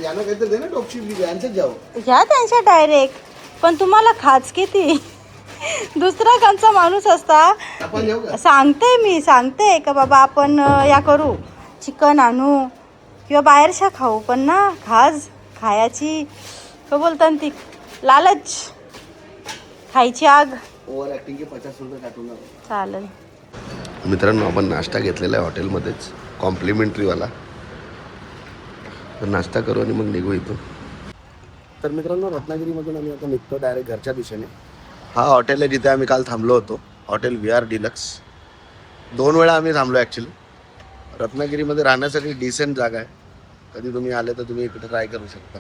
यांना काहीतरी दे ना टॉपशिप यांच्यात जावं घ्या त्यांच्या डायरेक्ट. पण तुम्हाला खाच किती दुसरा कोणचा माणूस असता. आपण जाऊ का? सांगते का बाबा आपण या करू चिकन आणू किंवा बाहेरच्या खाऊ. पण ना खायची काय बोलतात ती लालच खायची आग. ओव्हर ऍक्टिंग के 50 रुपये काटून चालेल. मित्रांनो आपण नाश्ता घेतलेला आहे हॉटेलमध्येच कॉम्प्लिमेंटरीवाला. तर नाश्ता करू आणि मग निघू इथून. तर मित्रांनो रत्नागिरीमधून आम्ही आता निघतो डायरेक्ट घरच्या दिशेने. हा हॉटेल आहे जिथे आम्ही काल थांबलो होतो. Hotel VR deluxe. 2 वेळा आम्ही थांबलो ॲक्च्युली. रत्नागिरीमध्ये राहण्यासाठी डिसेंट जागा आहे. कधी तुम्ही आले तर तुम्ही इकडे ट्राय करू शकता.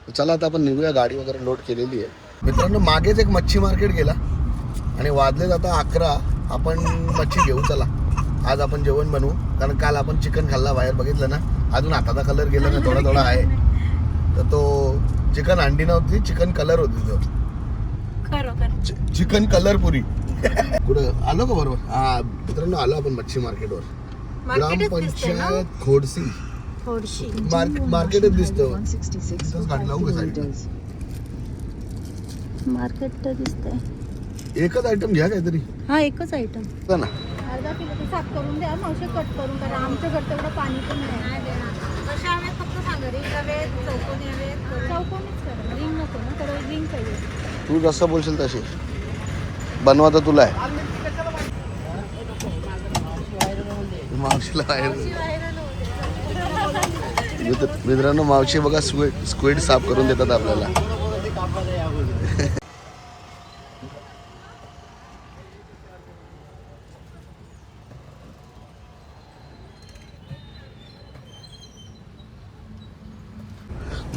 तर चला आता आपण निघूया. गाडी वगैरे लोड केलेली आहे. मित्रांनो मागेच एक मच्छी मार्केट गेला आणि वाजले जाता 11. आपण मच्छी घेऊ चला. आज आपण जेवण बनवू कारण काल आपण चिकन खाल्ला बाहेर बघितलं ना. अजून हाताचा कलर गेला ना थोडा आहे. तर तो चिकन अंडी नव्हती चिकन कलर होती. तो चिकन कलर पुरी कुठं आलो का बरोबर. हा मित्रांनो आलो आपण मच्छी मार्केटवर. ग्रामपंचायत खोडसी मार्केटच दिसतं. गाडी लावू का साईडला. मार्केट दिसतंय. एकच आयटम घ्या काहीतरी. हा एकच आयटम ना अर्धा किलो ते साफ करून द्या. मावशी कट करून कारण आमच्याकडे तेवढं पाणी पण नाही देणार. कशा हवेत फक्त सांगा. रिंग हवेत चौकोनी हवेत. चौकोनीच करा. रिंग नको ना तर रिंग पाहिजे. तू जसं बोलशील तशी बनवा तर तुला आहे. मावशीला बाहेर. मित्रांनो मावशी बघा स्क्विड साफ करून देतात आपल्याला.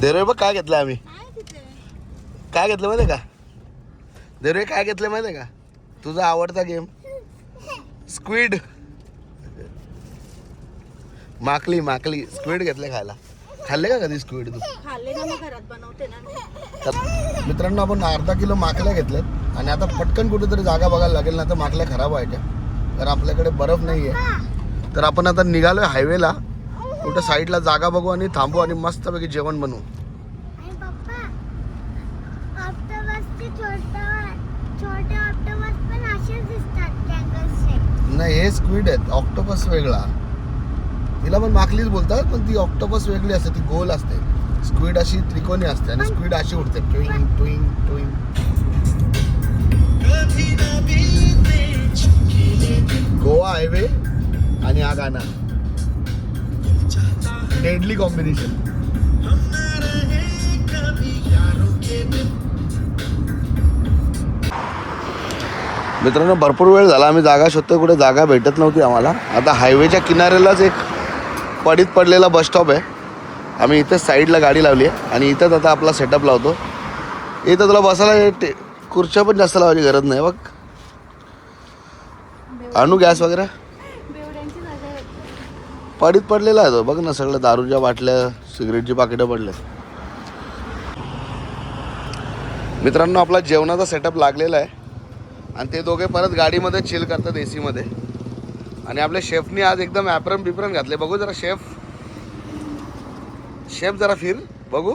देरोय बघ काय घेतलं आम्ही. काय घेतलं माहिती का देरोय. काय घेतलं माहिती का तुझा आवडता गेम स्क्विड. माकली स्क्विड घेतले खायला. खाल्ले का कधी स्क्विड तू. खाल्ले ना मग घरात बनवते ना. तर मित्रांनो आपण अर्धा किलो माकल्या घेतल्यात आणि आता पटकन कुठेतरी जागा बघायला लागेल ना तर माकल्या खराब व्हायच्या कारण आपल्याकडे बर्फ नाही आहे. तर आपण आता निघालोय हायवेला. कुठं साईडला जागा बघू आणि थांबू आणि मस्तपैकी जेवण बनवू. नाही हे स्क्विड आहेत. ऑक्टोपस वेगळा. तिला पण माकलीच बोलतात पण ती ऑक्टोपस वेगळी असते. ती गोल असते. स्क्विड अशी त्रिकोणी असते आणि स्क्विड अशी उडते ट्विंग ट्विंग ट्विंग. गोवा हायवे आणि हा गाणं डेडली कॉम्बिनेशन. मित्रांनो भरपूर वेळ झाला आम्ही जागा शोधतोय. कुठे जागा भेटत नव्हती आम्हाला. आता हायवेच्या किनाऱ्यालाच एक पडीत पडलेला बस स्टॉप आहे. आम्ही इथेच साईडला गाडी लावली आहे आणि इथंच आता आपला सेटअप लावतो. इथं तुला बसायला खुर्च्या पण जास्त लावायची गरज नाही. बघ आणू गॅस वगैरे. पडीत पडलेला आहे तो. बघ ना सगळं दारूच्या बाटल्या सिगरेटची पाकिटं पडले. मित्रांनो आपला जेवणाचा सेटअप लागलेला आहे आणि ते दोघे परत गाडीमध्ये चिल करतात AC मध्ये. आणि आपल्या शेफनी आज एकदम ॲप्रन बिप्रन घातले. बघू जरा शेफ जरा फिर बघू.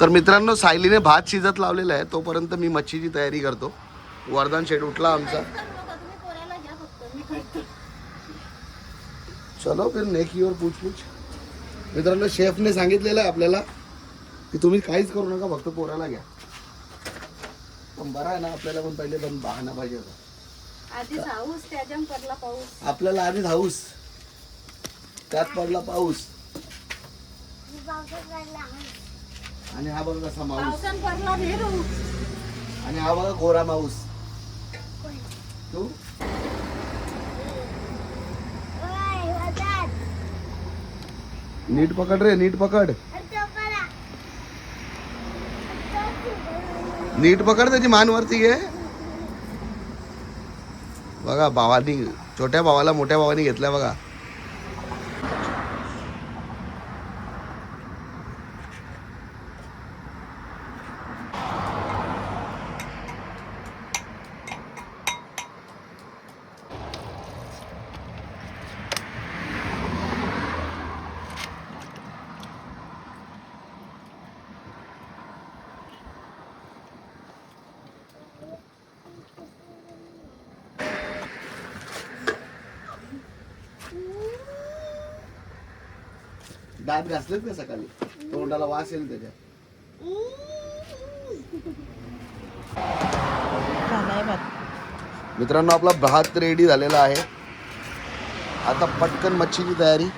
तर मित्रांनो सायलीने भात शिजत लावलेला आहे. तोपर्यंत मी मच्छीची तयारी करतो. वरदान शेट उठला आमचा. चलो फिर नेकी और पूछ. मित्रांनो शेफने सांगितलेलं आहे आपल्याला की तुम्ही काहीच करू नका फक्त पोराला घ्या. पण बरं आहे ना आपल्याला पण पहिले पण बहाणा पाहिजे होता. आधीच हाऊस त्याच्याम पडला पाऊस. आपल्याला आधीच हाऊस त्यात पडला पाऊस. आणि हा बघा कसा माऊस. आणि हा बघा गोरा माऊस. तू नीट पकड रे. नीट पकड. नीट पकड. त्याची मान वरती घे. बघा भावानी छोट्या भावाला मोठ्या भावानी घेतल्या बघा. दात घासलेत का सकाळी? तोंडाला वास येईल त्याच्या. झालाय भात. मित्रांनो आपला भात रेडी झालेला आहे. आता पटकन मच्छीची तयारी.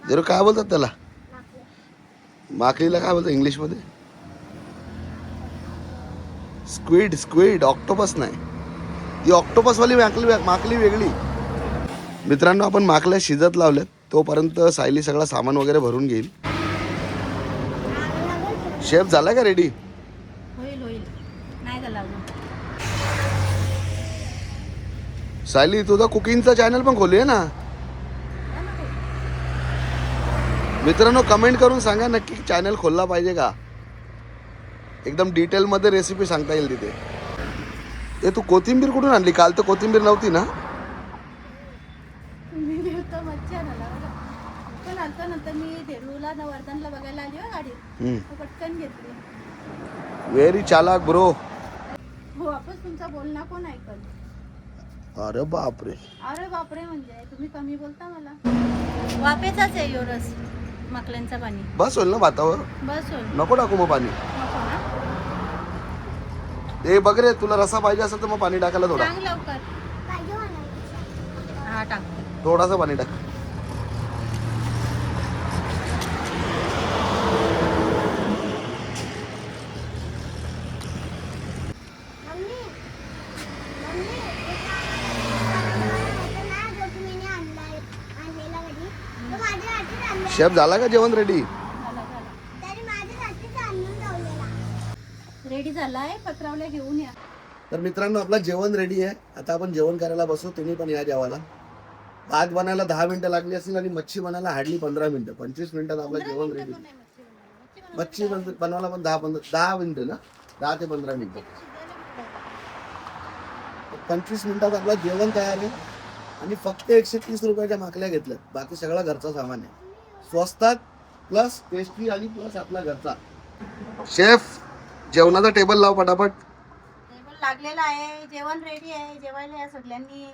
जरूर काय बोलतात त्याला? माकलीला काय बोलतात इंग्लिश मध्ये? स्क्विड. स्क्विड, ऑक्टोपस नाही. ती ऑक्टोपस वाली माकली वेगळी. मित्रांनो आपण माकल्या शिजत लावल्यात. तोपर्यंत सायली सगळं सामान वगैरे भरून घेईल. शेफ झालाय का रेडी? होईल होईल, नाही झाला अजून. सायली तुझा कुकिंगचा चॅनल पण खोलूया ना. मित्रांनो कमेंट करून सांगा नक्की चॅनल खोलला पाहिजे का. एकदम डिटेलमध्ये रेसिपी सांगता येईल तिथे. ते तू कोथिंबीर कुठून आणली? काल तर कोथिंबीर नव्हती ना? पण आता नंतर मी देरूला वर्धनला बघायला आली हो गाडी, पटकन घेतली. व्हेरी चालाक ब्रो. हो वापस तुमचा बोलणं कोण ऐकल? अरे बापरे. अरे बापरे म्हणजे तुम्ही कमी बोलता मला. वापेचाच आहे योरस माकल्यांचा पाणी. बस होईल ना भातावर? बस होईल. नको टाकू मग पाणी. नको ना? ते बघ रे, तुला रसा पाहिजे असेल तर मग पाणी टाकायला थोडा. सांग लवकर. हा टाक. थोडासा पाणी टाक. शेफ झाला का जेवण रेडी? रेडी झालाय, पत्रावल्या घेऊन या. तर मित्रांनो आपलं जेवण रेडी आहे. आता आपण जेवण करायला बसू. तुम्ही पण या जेवायला. भात बनायला 10 मिनिटं लागली असतील आणि मच्छी बनायला हार्डली 15 मिनिटं. 25 मिनिटात आपलं जेवण रेडी. मच्छी बनवायला पण 10 मिनिटं ना, 10 ते 15 मिनिटं. 25 मिनिटात आपलं जेवण तयार आहे. आणि फक्त 130 रुपयाच्या माकल्या घेतल्यात. बाकी सगळा घरचा सामान आहे. स्वस्तात प्लस टेस्टी आणि प्लस आपला घरचा. शेफ जेवणाचा टेबल लाव पटापट. टेबल लागलेला आहे, जेवण रेडी आहे. जेवायला या सगळ्यांनी.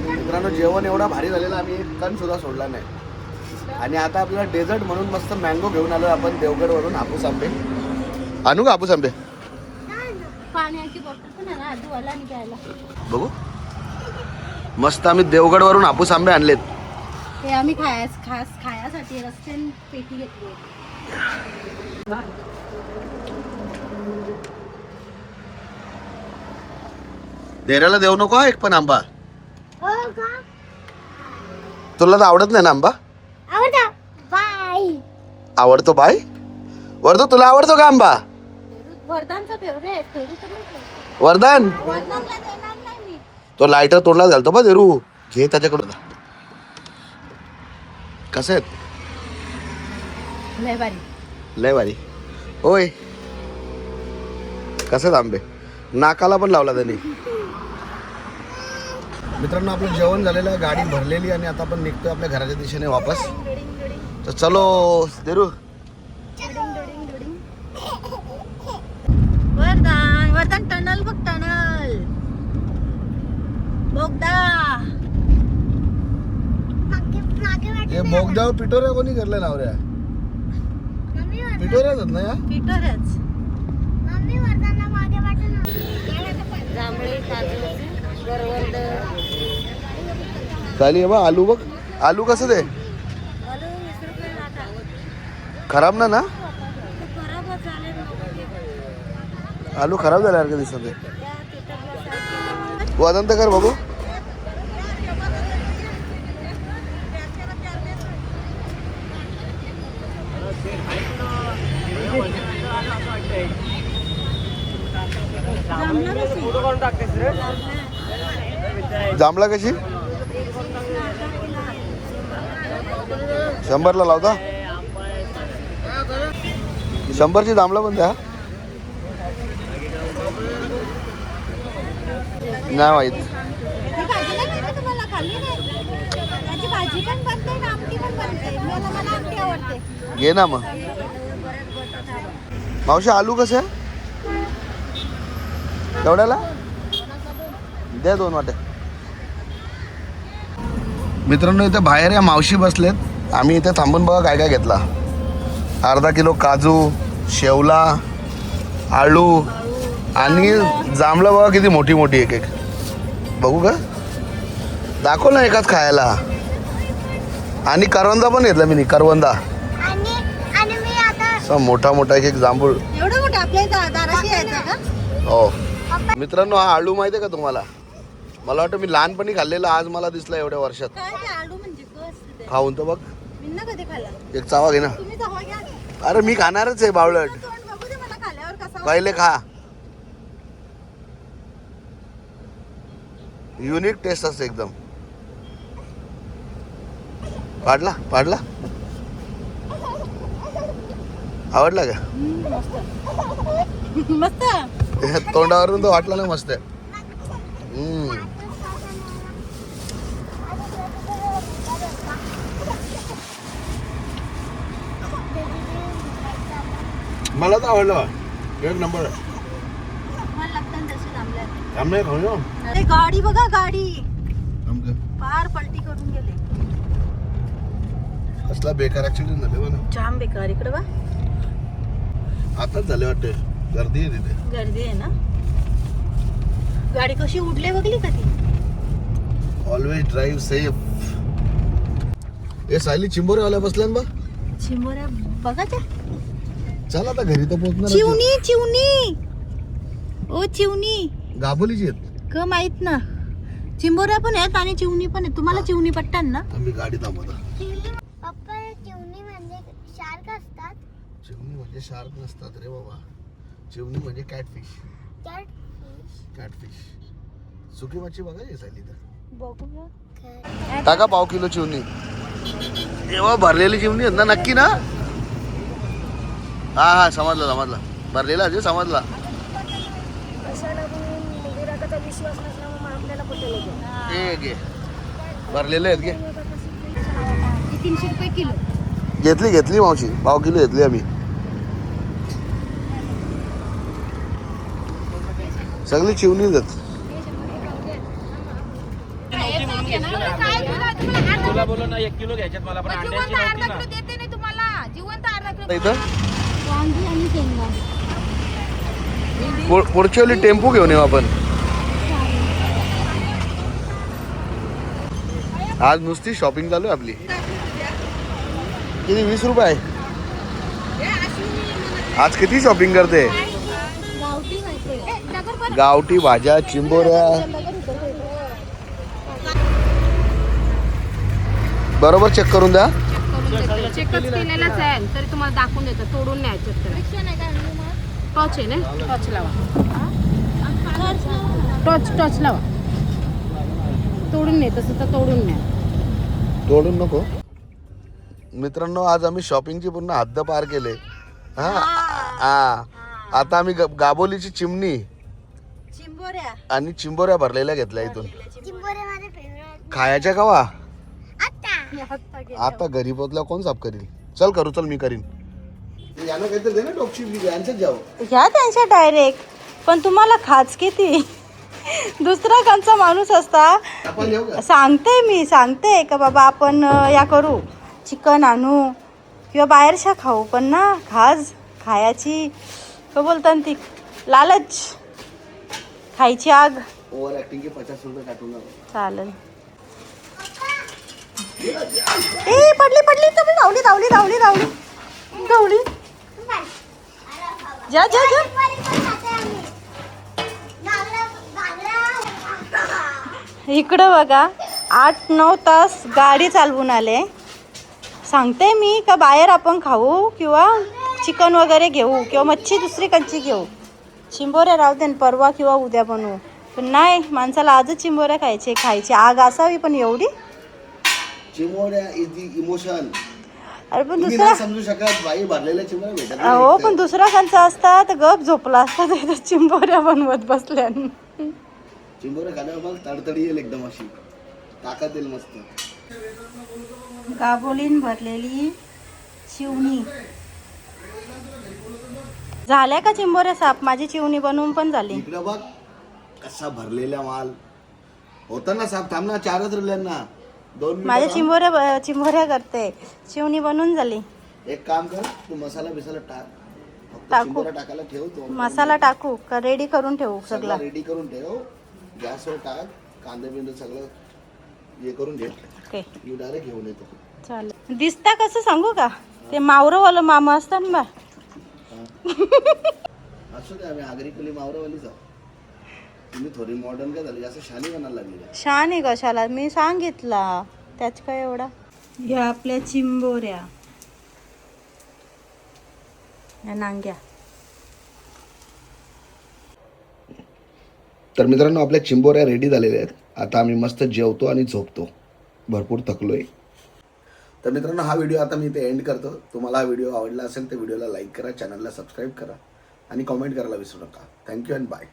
मित्रांनो जेवण एवढा भारी झालेला आम्ही एक कण सुद्धा सोडला नाही. आणि आता आपल्याला डेझर्ट म्हणून मस्त मँगो घेऊन आलो आपण देवगडवरून. हापूस आंबे आणू का हापूस आंबे? पाण्याची बॉटल पण आहे ना आजूबाला आणि घ्यायला. बघू. मस्त आम्ही देवगडवरून हापूस आंबे आणलेत. ते आम्ही खायासाठी रस्त्याने पेटी घेतली. देराला देऊ नको एक पण आंबा. तुला तर आवडत नाही ना आंबा? आवडतो बाय. वर्धू तुला आवडतो का आंबा? वर्धनचा फेवरेट. वर्धन वर्धनला देणार नाही मी. तो लायटर तोंडला घालतो बा देरू. घे त्याच्याकडून. कसे आहेत? लय भारी. लय भारी. होय. कसे आहेत आंबे? नाकाला पण लावला त्यांनी. मित्रांनो आपलं जेवण झालेलं आहे. गाडी भरलेली आणि आता आपण निघतोय आपल्या घराच्या दिशेने वापस. तर चलो देरू. वर्धन टनल बघ, टनल बोगदा. हे बोगद्यावर पिटोऱ्या कोणी करलं नावऱ्या? पिठोऱ्याच आहेत ना या? पिठोऱ्याच. खाली आहे बा आलू बघ. आलू कसं दे? खराब ना आलू खराब झाल्यासारखं दिसत आहे. वजन तर कर बघू. जांभळा कशी? 100ला लावता. 100ची जांभळा पण द्या. नाही माहित. घे ना मग. मावशी आलू कसे आहे तेवढ्याला? द्या 2 वाटे. मित्रांनो इथे बाहेर या मावशी बसलेत. आम्ही इथे थांबून बघा काय काय घेतला. अर्धा किलो काजू, शेवला, आळू आणि जांभळं बघा किती मोठी मोठी एक एक. बघू का? दाखव ना एकाच खायला. आणि करवंदा पण घेतला मी. करवंदा मोठा मोठा एक एक जांभूळ. एवढं मोठं आपल्या दाराशी यायचं का? हो मित्रांनो हा आळू माहिती आहे का तुम्हाला? मला वाटतं मी लहानपणी खाल्लेला. आज मला दिसला एवढ्या वर्षात. काय ते आलू म्हणजे कसं? खाऊन तर बघ. मी ना कधी खाल्ला. एक चावा घे ना. तुम्ही जावा घ्या. अरे मी खाणारच आहे बावळट. तोंड बघू दे मला खाल्ल्यावर कसा. पहिले खा. युनिक टेस्ट असते एकदम. पाडला पाडला. आवडला का? मस्त. तोंडावरून तो वाटला ना मस्त आहे. मला तर आवडलं. एक नंबर आहे. मला लागतं तसे थांबल्या. थांबणे खाऊ. अरे गाडी बघा गाडी. पार पलटी करून गेले. कसला बेकार ऍक्सिडेंट झाले बघ ना. जाम बेकार. इकडे बा आताच झाले वाटते. गर्दी आहे तिथे. गर्दी आहे ना. गाडी कशी उडले बघली का ती? Always drive safe. हे सायली चिंबोरेवाल्या बसल्या ना बा. चिमोऱ्या बघा त्या. चल आता घरी तर पोहोचणार. चिवणी चिवणी. ओ चिवणी. गाबोलीची आहेत. क माहित ना. चिंबोऱ्या पण आहेत आणि चिवणी पण आहे. तुम्हाला चिवणी पट्टान ना? आम्ही गाडी थांबवता. पप्पा चिवणी म्हणजे शार्क असतात. चिवणी म्हणजे शार्क नसतात रे बाबा. चिवणी म्हणजे कॅटफिश. कॅटफिश. सुकी मच्छी बघा सायली तर. बघूया. टाका पाव किलो चिवणी. तेव्हा भरलेली चिवणी आहेत ना नक्की ना? हा हा समजला समजला. भरलेला अजय समजला. घे भरलेले आहेत घे. 300 रुपये किलो. घेतली घेतली मावशी. पाव किलो घेतली आम्ही. सगळी चिवणी देत. तुला बोलो ना 1 किलो घ्यायच्यात मला पण अंड्याची नव्हती ना. देते नाही तुम्हाला जिवंत अर्धा किलो. इथं वांगी आणि शेंगा. पुढची वेळी टेम्पो घेऊन येऊ आपण. आज नुसती शॉपिंग चालू आहे आपली. किती 20 रुपये आहे. आज किती शॉपिंग करते. गावठी माहिती. गावठी भाज्या चिंबोऱ्या बरोबर चेक करून द्या. चेकच केलेलाच आहे तरी तुम्हाला दाखवून देतो. तोडून न्यायचं टॉच आहे ना. टॉच लावा. टॉच लावा. तोडून नाही तसं तर तोडून न्या. तोडून नको. मित्रांनो आज आम्ही शॉपिंगची पूर्ण हद्द पार केले. हा हा आता आम्ही गाबोलीची चिमणी चिंबोऱ्या आणि चिंबोऱ्या भरलेल्या घेतल्या इथून. खायच्या कवा? आता घरी पोचल्या कोण साफ करील. चल करू. चल मी करीन. यांना काहीतरी दे ना टोपची. यांच्यात जाऊ. घ्या त्यांच्या डायरेक्ट. पण तुम्हाला खाच किती. दुसरा कोणचा माणूस असता. आपण येऊ का? सांगते का बाबा आपण या करू चिकन आणू किंवा बाहेरच्या खाऊ पण ना खायची काय बोलतात ती लालच, खायची आग. ओव्हर ऍक्टिंग के 50 रुपये काटून चालेल. ए पडली तुम्ही, धावली जा. इकडं बघा 8-9 तास गाडी चालवून आले. सांगते मी का बाहेर आपण खाऊ किंवा चिकन वगैरे घेऊ किंवा मच्छी दुसरी कंची घेऊ. चिंबोऱ्या राहू दे परवा किंवा उद्या बनवू, पण नाही, माणसाला आजच चिंबोऱ्या खायची आग असावी. पण एवढी चिमोऱ्या इज दी इमोशन. अरे पण तुम्ही दुसरा नाही समजू शकत, बाई भरलेल्या चिमोऱ्या भेटत नाही हो एकतर. पण दुसरा कंचा असता तर गप झोपला असता, तर चिंबोऱ्या बनवत बसल्या. चिंबोऱ्या खाल्यावर मग तडतडी येईल एकदम, अशी ताकद येईल मस्त. गाबोलीन भरलेली चिवणी झाल्या का चिंबोऱ्या साप? माझी चिवणी बनवून पण झाली. इकडं बघ कसा भरलेला माल होता ना साप. थांब ना, 4च राहिल्यांना 2 माझ्या मिनिटं. चिंबोऱ्या करते. चिवणी बनवून झाली. एक काम कर, तू मसाला बिसाला टाक, फक्त टाकू. चिंबोऱ्या टाकायला ठेव. तो मसाला टाकू का रेडी करून ठेवू सगळा? सगळं रेडी करून ठेव, गॅसवर टाक, कांदे बिंदे सगळं हे करून घे. ओके मी डायरेक्ट घेऊन येतो. चालेल. दिसता कसं सांगू का? ते मावरंवालं मामा असतात ना बा. असू दे, आम्ही आगरी मावरावालीच आहोत. तुम्ही थोडी मॉडर्न काय झाली, असं शानी बनायला लागली. छान आहे कशाला, मी सांगितला त्याच काय एवढा. ह्या आपल्या चिंबोऱ्या, या नांग्या. तर मित्रांनो, आपल्या चिंबोऱ्या रेडी झालेल्या आहेत. आता आम्ही मस्त जेवतो आणि झोपतो, भरपूर थकलोय. तर मित्रांनो, हा व्हिडिओ आता मी इथे एंड करतो. तुम्हाला हा व्हिडिओ आवडला असेल तर व्हिडिओला लाईक करा, चॅनलला सबस्क्राईब करा आणि कॉमेंट करायला विसरू नका. Thank you and bye.